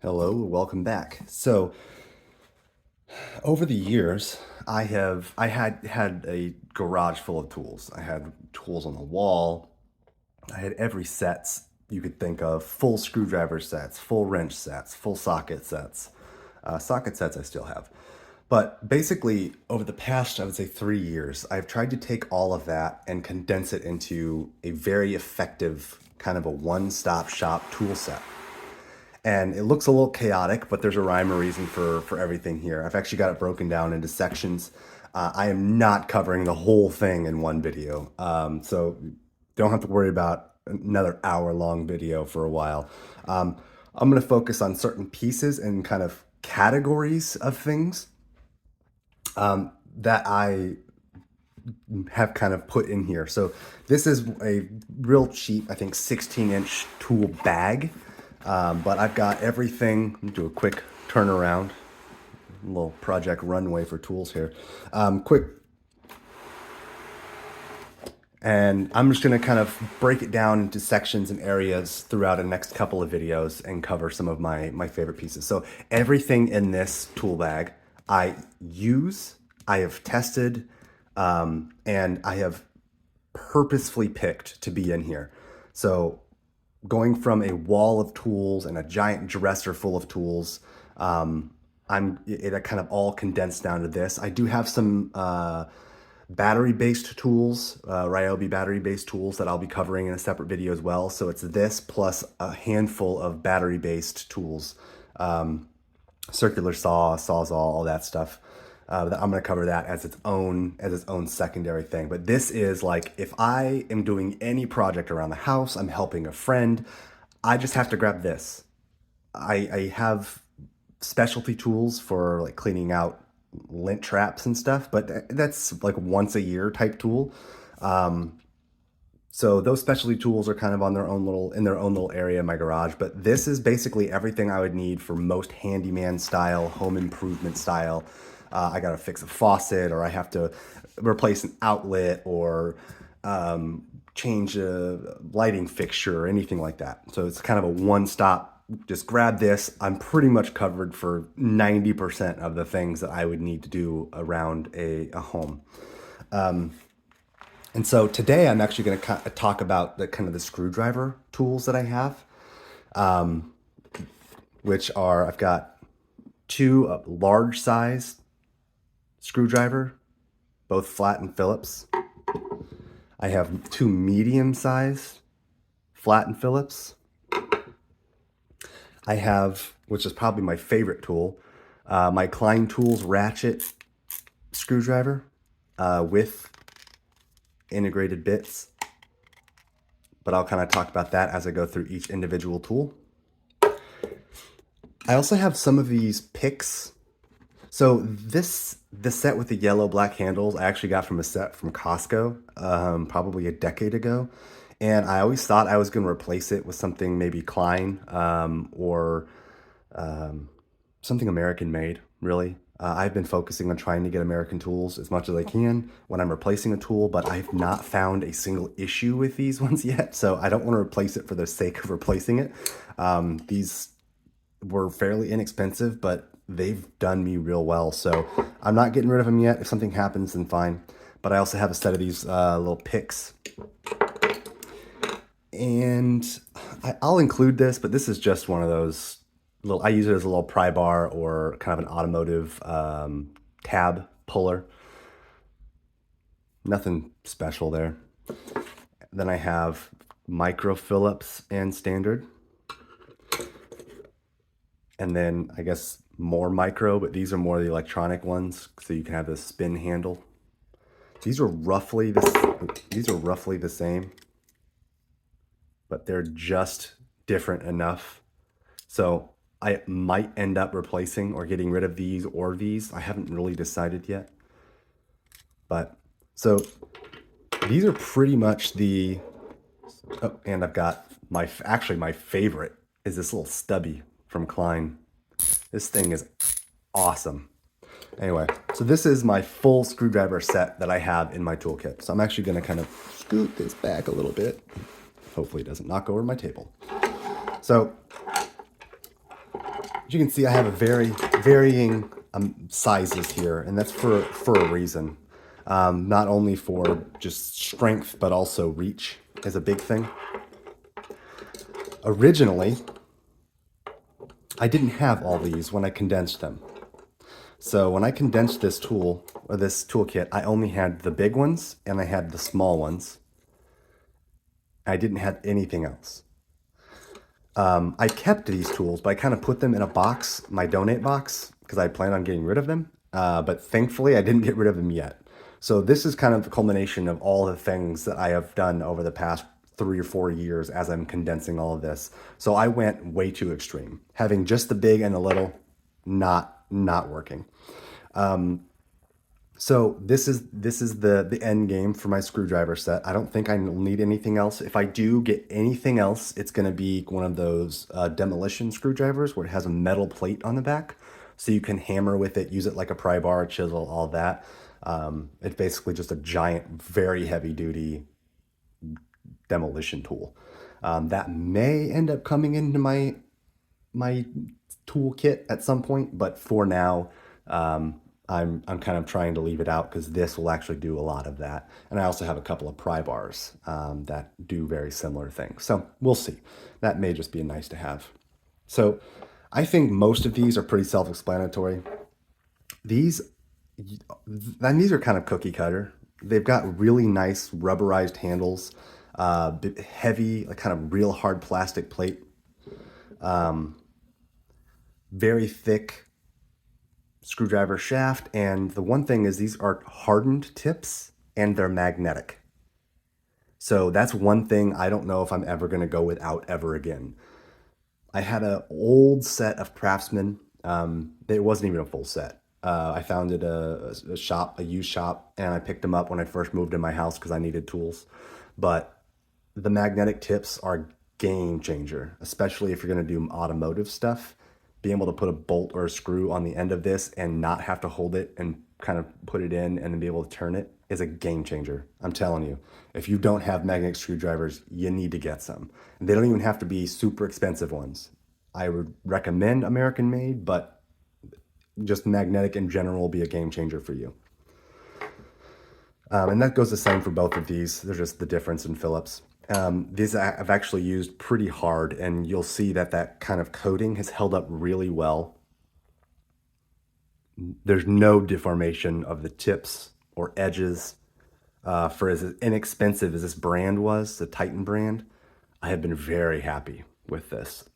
Hello, welcome back. So, over the years, I had a garage full of tools. I had tools on the wall. I had every sets you could think of, full screwdriver sets, full wrench sets, full socket sets. Socket sets I still have. But basically, over the past, I would say 3 years, I've tried to take all of that and condense it into a very effective kind of a one-stop shop tool set. And it looks a little chaotic, but there's a rhyme or reason for everything here. I've actually got it broken down into sections. I am not covering the whole thing in one video, so don't have to worry about another hour-long video for a while. I'm going to focus on certain pieces and kind of categories of things that I have kind of put in here. So this is a real cheap, I think 16-inch tool bag. But I've got everything. Let me do a quick turnaround. A little project runway for tools here. Quick. And I'm just going to kind of break it down into sections and areas throughout the next couple of videos and cover some of my favorite pieces. So everything in this tool bag I use, I have tested, and I have purposefully picked to be in here. So going from a wall of tools and a giant dresser full of tools, it kind of all condensed down to this. I do have some battery-based tools, Ryobi battery-based tools that I'll be covering in a separate video as well. So it's this plus a handful of battery-based tools, circular saw, sawzall, all that stuff. I'm going to cover that as its own secondary thing. But this is like, if I am doing any project around the house, I'm helping a friend, I just have to grab this. I have specialty tools for like cleaning out lint traps and stuff, but that's like once a year type tool. So those specialty tools are kind of on their own little area in my garage. But this is basically everything I would need for most handyman style, home improvement style. I got to fix a faucet, or I have to replace an outlet, or change a lighting fixture or anything like that. So it's kind of a one-stop, just grab this. I'm pretty much covered for 90% of the things that I would need to do around a home. And so today I'm actually going to talk about the screwdriver tools that I have, which are, I've got two large size screwdriver, both flat and Phillips. I have two medium-sized flat and Phillips. I have, which is probably my favorite tool, my Klein Tools ratchet screwdriver with integrated bits. But I'll kind of talk about that as I go through each individual tool. I also have some of these picks. So the set with the yellow black handles I actually got from a set from Costco, probably a decade ago. And I always thought I was going to replace it with something maybe Klein, or something American made, really. I've been focusing on trying to get American tools as much as I can when I'm replacing a tool, but I've not found a single issue with these ones yet. So I don't want to replace it for the sake of replacing it. These were fairly inexpensive, but they've done me real well. So I'm not getting rid of them yet. If something happens, then fine. But I also have a set of these little picks. And I'll include this, but this is just one of those little, I use it as a little pry bar or kind of an automotive tab puller. Nothing special there. Then I have micro Phillips and standard. And then I guess more micro, but these are more the electronic ones, so you can have the spin handle. These are roughly the same, but they're just different enough. So I might end up replacing or getting rid of these or these. I haven't really decided yet. But so these are pretty much the, oh, and I've got my favorite is this little stubby from Klein. This thing is awesome. Anyway, so this is my full screwdriver set that I have in my toolkit. So I'm actually going to kind of scoot this back a little bit. Hopefully it doesn't knock over my table. So you can see, I have a very varying sizes here, and that's for a reason. Not only for just strength, but also reach is a big thing. Originally, I didn't have all these when I condensed them. So when I condensed this tool, or this toolkit, I only had the big ones and I had the small ones. I didn't have anything else. I kept these tools, but I kind of put them in a box, my donate box, because I planned on getting rid of them. But thankfully, I didn't get rid of them yet. So this is kind of the culmination of all the things that I have done over the past 3 or 4 years as I'm condensing all of this. So I went way too extreme, having just the big and the little, not working. So this is the end game for my screwdriver set. I don't think I need anything else. If I do get anything else, it's going to be one of those demolition screwdrivers where it has a metal plate on the back, so you can hammer with it, use it like a pry bar, a chisel, all that. It's basically just a giant, very heavy duty demolition tool. That may end up coming into my toolkit at some point, but for now, I'm kind of trying to leave it out because this will actually do a lot of that. And I also have a couple of pry bars that do very similar things. So we'll see. That may just be nice to have. So I think most of these are pretty self-explanatory. These, and these are kind of cookie cutter. They've got really nice rubberized handles, heavy, like kind of real hard plastic plate, very thick screwdriver shaft. And the one thing is these are hardened tips and they're magnetic. So that's one thing I don't know if I'm ever going to go without ever again. I had an old set of Craftsman. It wasn't even a full set. I found it a shop, a used shop, and I picked them up when I first moved in my house because I needed tools. But the magnetic tips are a game changer, especially if you're going to do automotive stuff. Being able to put a bolt or a screw on the end of this and not have to hold it and kind of put it in and then be able to turn it is a game changer. I'm telling you, if you don't have magnetic screwdrivers, you need to get some. And they don't even have to be super expensive ones. I would recommend American made, but just magnetic in general will be a game changer for you. And that goes the same for both of these. There's just the difference in Phillips. These I've actually used pretty hard, and you'll see that that kind of coating has held up really well. There's no deformation of the tips or edges. For as inexpensive as this brand was, the Titan brand, I have been very happy with this.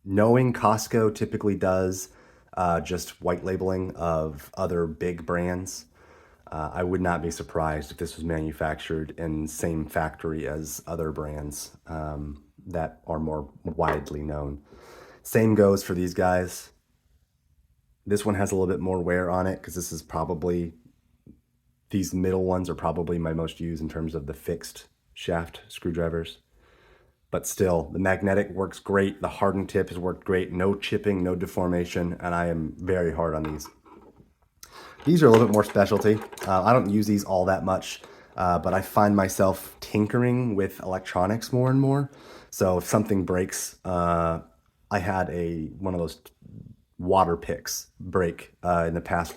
Knowing Costco typically does just white labeling of other big brands, I would not be surprised if this was manufactured in same factory as other brands that are more widely known. Same goes for these guys. This one has a little bit more wear on it because this is probably, these middle ones are probably my most used in terms of the fixed shaft screwdrivers. But still, the magnetic works great. The hardened tip has worked great. No chipping, no deformation, and I am very hard on these. These are a little bit more specialty. I don't use these all that much, but I find myself tinkering with electronics more and more. So if something breaks, I had one of those water picks break in the past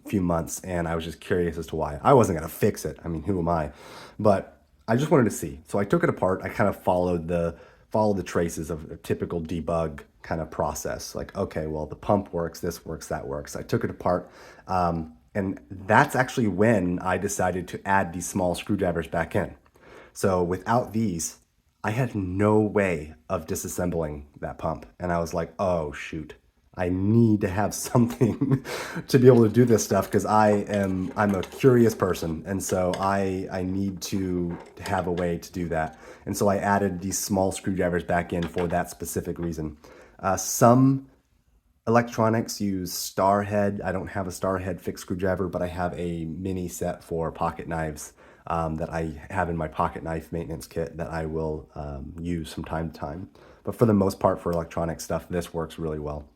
few months, and I was just curious as to why. I wasn't going to fix it. I mean, who am I? But I just wanted to see. So I took it apart. I kind of followed the traces of a typical debug kind of process. Like, okay, well, the pump works, this works, that works. I took it apart. And that's actually when I decided to add these small screwdrivers back in. So without these, I had no way of disassembling that pump. And I was like, oh, shoot. I need to have something to be able to do this stuff because I'm a curious person, and so I need to have a way to do that. And so I added these small screwdrivers back in for that specific reason. Some electronics use star head. I don't have a star head fixed screwdriver, but I have a mini set for pocket knives that I have in my pocket knife maintenance kit that I will use from time to time. But for the most part, for electronic stuff, this works really well.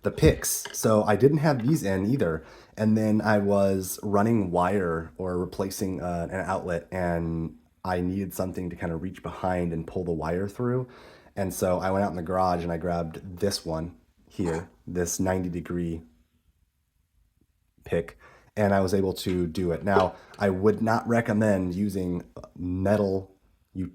The picks, so I didn't have these in either, and then I was running wire or replacing an outlet, and I needed something to kind of reach behind and pull the wire through. And so I went out in the garage and I grabbed this one, here, this 90-degree pick, and I was able to do it. Now, I would not recommend using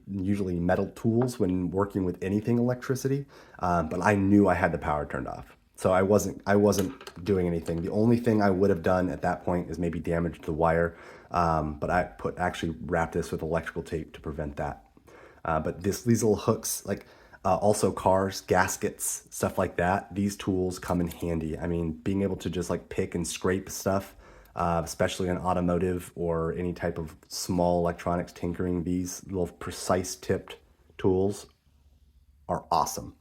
usually metal tools when working with anything electricity, but I knew I had the power turned off. So I wasn't doing anything. The only thing I would have done at that point is maybe damage the wire, but I actually wrapped this with electrical tape to prevent that. But these little hooks, like also cars, gaskets, stuff like that, these tools come in handy. I mean, being able to just like pick and scrape stuff, especially in automotive or any type of small electronics tinkering, these little precise tipped tools are awesome.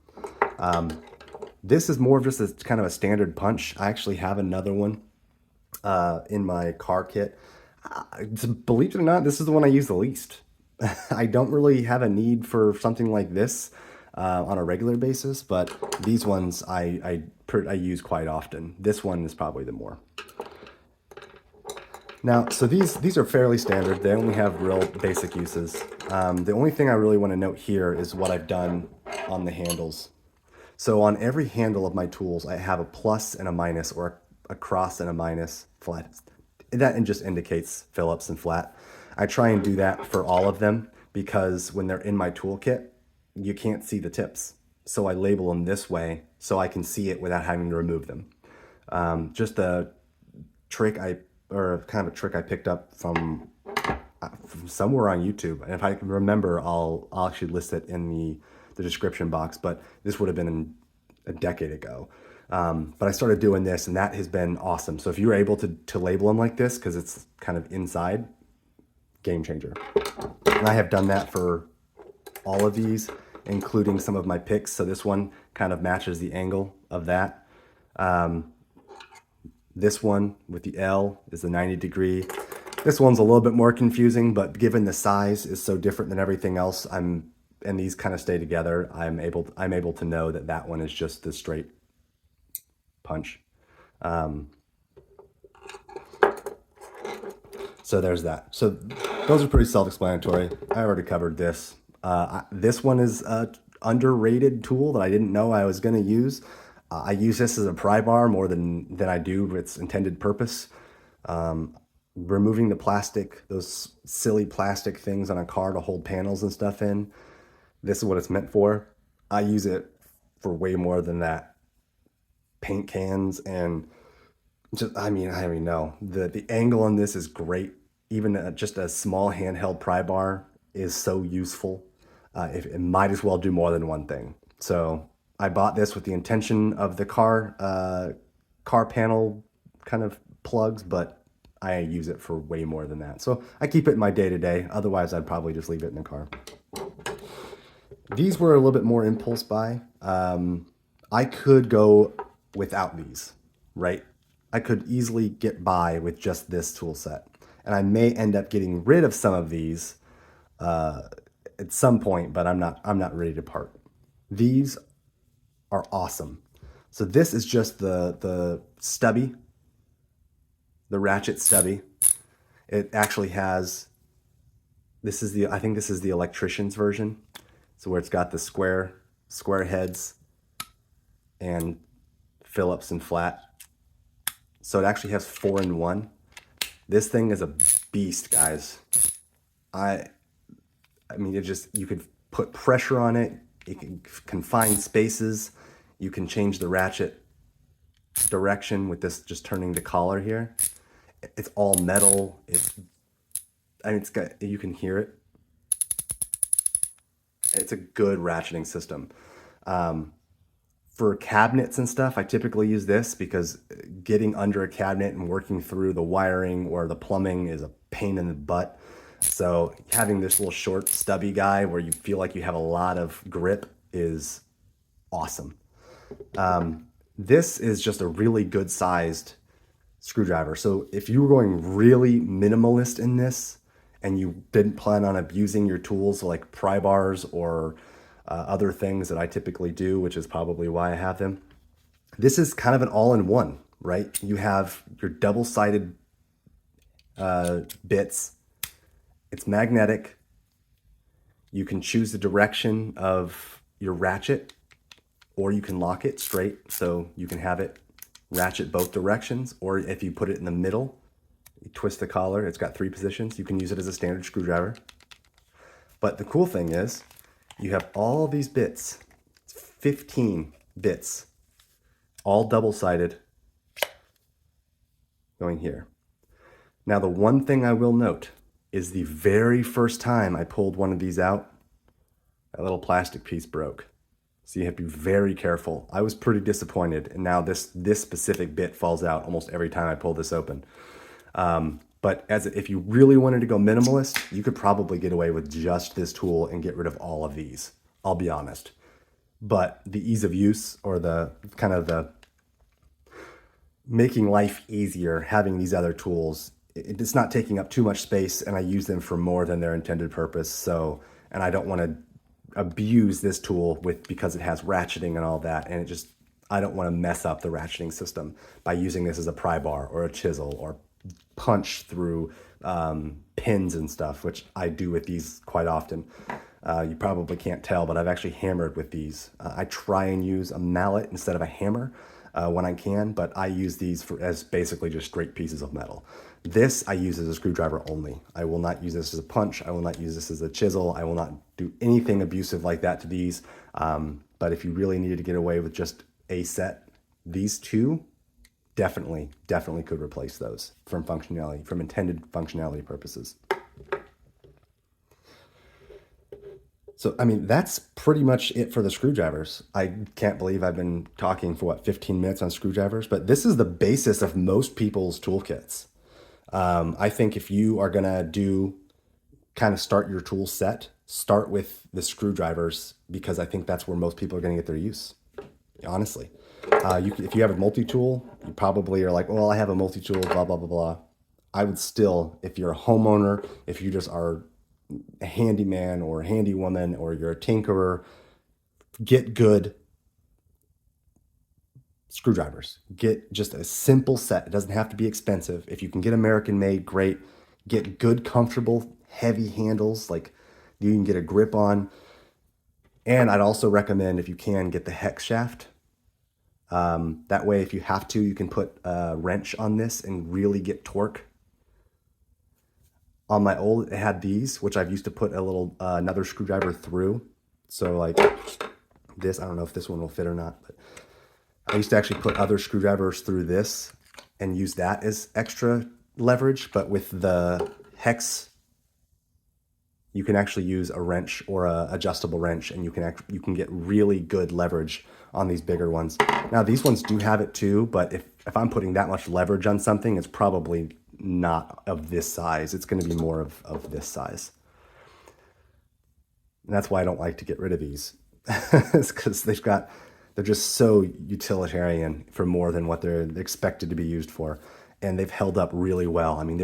This is more of just a kind of a standard punch. I actually have another one in my car kit. Believe it or not, this is the one I use the least. I don't really have a need for something like this on a regular basis, but these ones I use quite often. This one is probably the more. Now, so these are fairly standard. They only have real basic uses. The only thing I really want to note here is what I've done on the handles. So on every handle of my tools, I have a plus and a minus, or a cross and a minus, flat. That just indicates Phillips and flat. I try and do that for all of them because when they're in my toolkit, you can't see the tips. So I label them this way so I can see it without having to remove them. Just a trick kind of a trick I picked up from somewhere on YouTube. And if I can remember, I'll actually list it in the description box, but this would have been a decade ago. But I started doing this, and that has been awesome. So if you're able to label them like this, because it's kind of inside, game changer. And I have done that for all of these, including some of my picks. So this one kind of matches the angle of that. This one with the L is the 90-degree. This one's a little bit more confusing, but given the size is so different than everything else, and these kind of stay together, I'm able to know that that one is just the straight punch. So there's that. So those are pretty self-explanatory. I already covered this. This one is an underrated tool that I didn't know I was going to use. I use this as a pry bar more than I do its intended purpose. Removing the plastic, those silly plastic things on a car to hold panels and stuff in. This is what it's meant for. I use it for way more than that. Paint cans and just, I don't even know. The angle on this is great. Even just a small handheld pry bar is so useful. It might as well do more than one thing. So I bought this with the intention of the car panel kind of plugs, but I use it for way more than that. So I keep it in my day-to-day. Otherwise, I'd probably just leave it in the car. These were a little bit more impulse buy. I could go without these, right? I could easily get by with just this tool set. And I may end up getting rid of some of these at some point, but I'm not ready to part. These are awesome. So this is just the stubby, the ratchet stubby. It actually has, I think this is the electrician's version. So where it's got the square heads and Phillips and flat. So it actually has 4-in-1. This thing is a beast, guys. I mean, you could put pressure on it. It can confine spaces. You can change the ratchet direction with this just turning the collar here. It's all metal. You can hear it. It's a good ratcheting system. For cabinets and stuff, I typically use this because getting under a cabinet and working through the wiring or the plumbing is a pain in the butt. So having this little short stubby guy where you feel like you have a lot of grip is awesome. This is just a really good sized screwdriver. So if you were going really minimalist in this and you didn't plan on abusing your tools like pry bars or other things that I typically do, which is probably why I have them, this is kind of an all-in-one, right? You have your double-sided bits. It's magnetic. You can choose the direction of your ratchet or you can lock it straight so you can have it ratchet both directions, or if you put it in the middle, you twist the collar, it's got 3 positions, you can use it as a standard screwdriver. But the cool thing is, you have all these bits, 15 bits, all double-sided, going here. Now the one thing I will note is the very first time I pulled one of these out, that little plastic piece broke. So you have to be very careful. I was pretty disappointed, and now this specific bit falls out almost every time I pull this open. But if you really wanted to go minimalist, you could probably get away with just this tool and get rid of all of these. I'll be honest. But the ease of use, or the kind of the making life easier, having these other tools, it's not taking up too much space, and I use them for more than their intended purpose. So, and I don't want to abuse this tool because it has ratcheting and all that, and I don't want to mess up the ratcheting system by using this as a pry bar or a chisel or punch through pins and stuff, which I do with these quite often. You probably can't tell, but I've actually hammered with these. I try and use a mallet instead of a hammer when I can, but I use these as basically just straight pieces of metal. This I use as a screwdriver only. I will not use this as a punch. I will not use this as a chisel. I will not do anything abusive like that to these. But if you really needed to get away with just a set, these two definitely could replace those from intended functionality purposes. So, I mean, that's pretty much it for the screwdrivers. I can't believe I've been talking for 15 minutes on screwdrivers, but this is the basis of most people's toolkits. I think if you are gonna start your tool set, start with the screwdrivers, because I think that's where most people are gonna get their use, honestly. If you have a multi-tool, you probably are like, well, I have a multi-tool, blah, blah, blah, blah. I would still, if you're a homeowner, if you just are a handyman or a handy woman, or you're a tinkerer, get good screwdrivers. Get just a simple set. It doesn't have to be expensive. If you can get American made, great. Get good, comfortable, heavy handles like you can get a grip on. And I'd also recommend, if you can, get the hex shaft. That way, if you have to, you can put a wrench on this and really get torque. On my old, it had these, which I've used to put a little another screwdriver through. So like this, I don't know if this one will fit or not, but I used to actually put other screwdrivers through this and use that as extra leverage. But with the hex, you can actually use a wrench or a adjustable wrench, and you can get really good leverage on these bigger ones. Now these ones do have it too, but if I'm putting that much leverage on something, it's probably not of this size. It's going to be more of this size. And that's why I don't like to get rid of these. It's because they're just so utilitarian for more than what they're expected to be used for. And they've held up really well. I mean,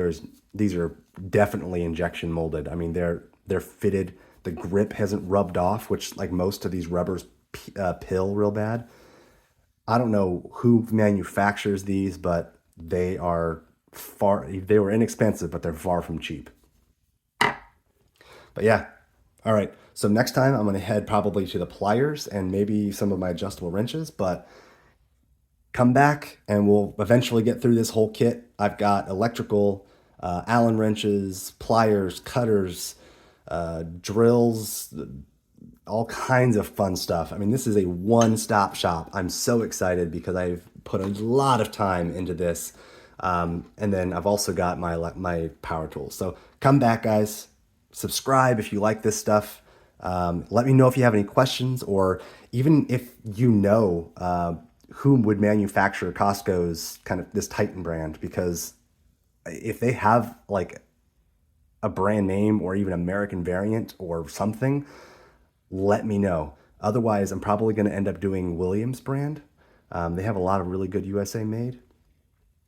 these are definitely injection molded. I mean, they're fitted. The grip hasn't rubbed off, which like most of these rubbers pill real bad. I don't know who manufactures these, but they were inexpensive, but they're far from cheap. But yeah, all right. So next time I'm going to head probably to the pliers and maybe some of my adjustable wrenches, but come back and we'll eventually get through this whole kit. I've got electrical, Allen wrenches, pliers, cutters, drills, all kinds of fun stuff. I mean, this is a one-stop shop. I'm so excited because I've put a lot of time into this. And then I've also got my power tools. So come back, guys. Subscribe if you like this stuff. Let me know if you have any questions, or even if you know who would manufacture Costco's kind of this Titan brand, because if they have like a brand name or even American variant or something, let me know. Otherwise, I'm probably going to end up doing Williams brand. They have a lot of really good USA made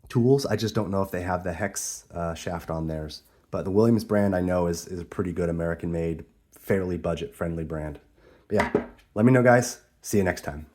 tools. I just don't know if they have the hex shaft on theirs. But the Williams brand I know is a pretty good American made, fairly budget friendly brand. But yeah, let me know, guys. See you next time.